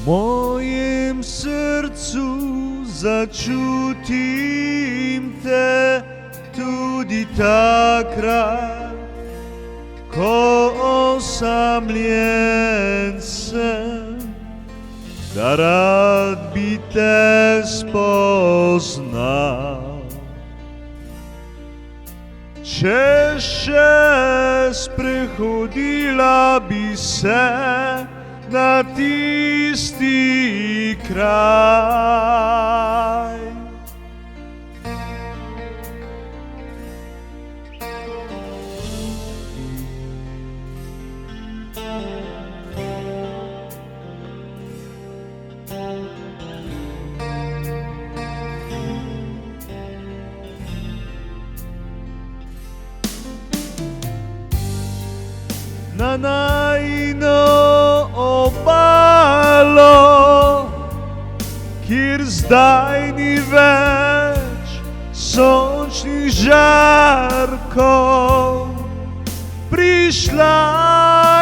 mojem srcu začutim te tudi takrat, ko osamljen sem, da rad bi te spoznal. Če še sprehodila bi se na tisti kraj. Na najino obalo, kjer zdaj ni več sončnih žarkov, prišla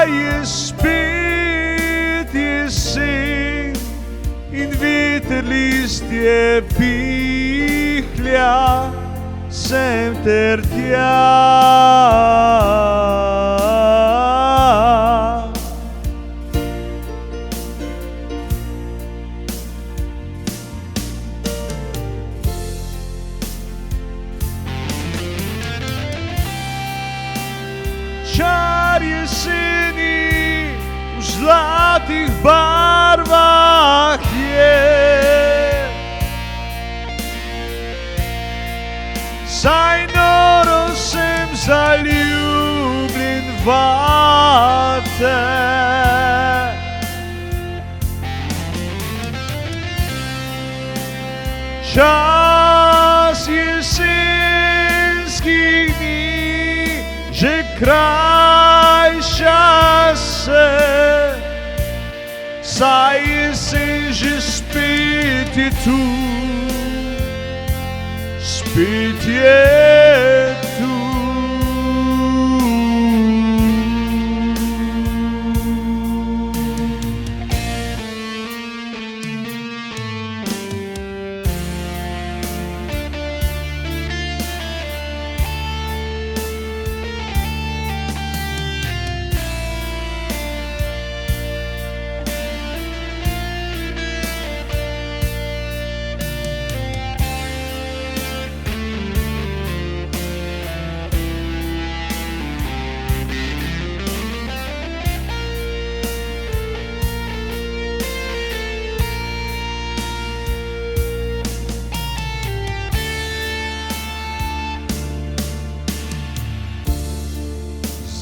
je spet jesen in veter listje pihlja sem ter tja. Čar jeseni v zlatih barvah je, saj noro sem zaljubljen vate. Čas jesenskih dni že krajša se, saj jesen že spet je tu, spet je tu.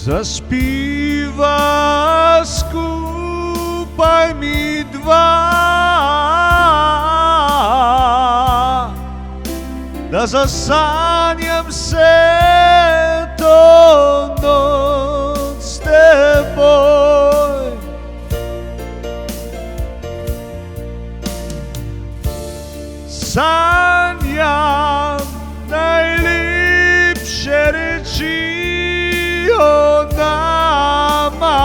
Zaspiva skupaj mi dva, da zasanjam se to noč s teboj. Sanjam najlepše reči o nama,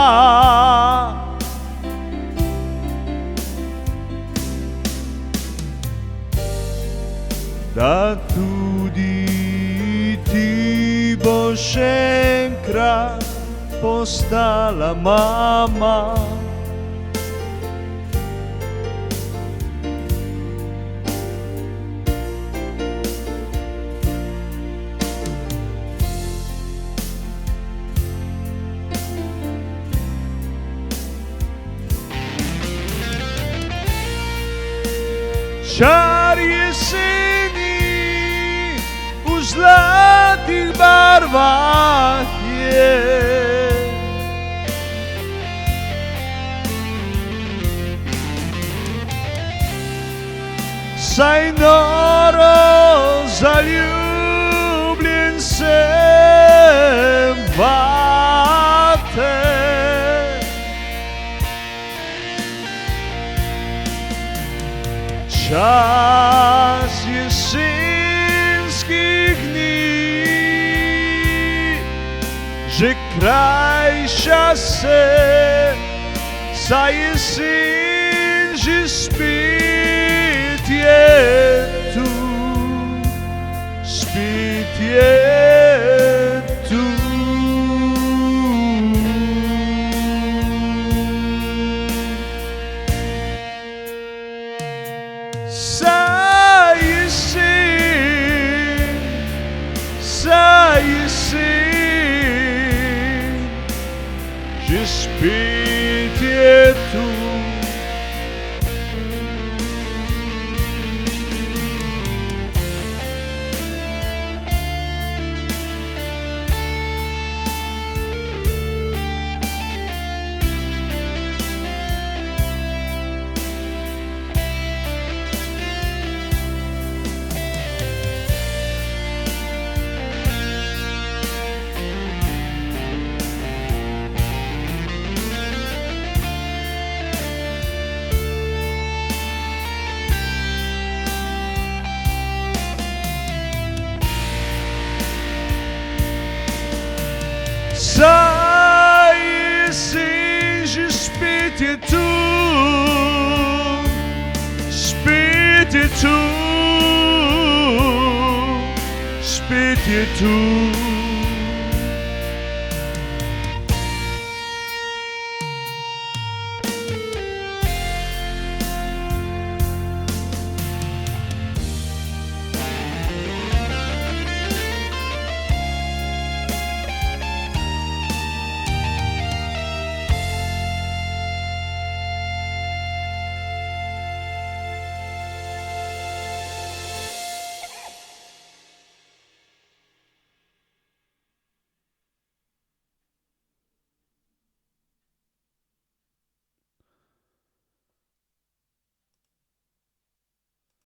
da tudi ti boš enkrat postala mama. Čar jeseni v zlatih barvah je, saj noro zaljubljen sem vate. Čas jesenskih dni že krajša se, saj jesen Spirietu. Sai sim, Spirietu. Sai sim, Spirietu, Spirietu, Spirietu.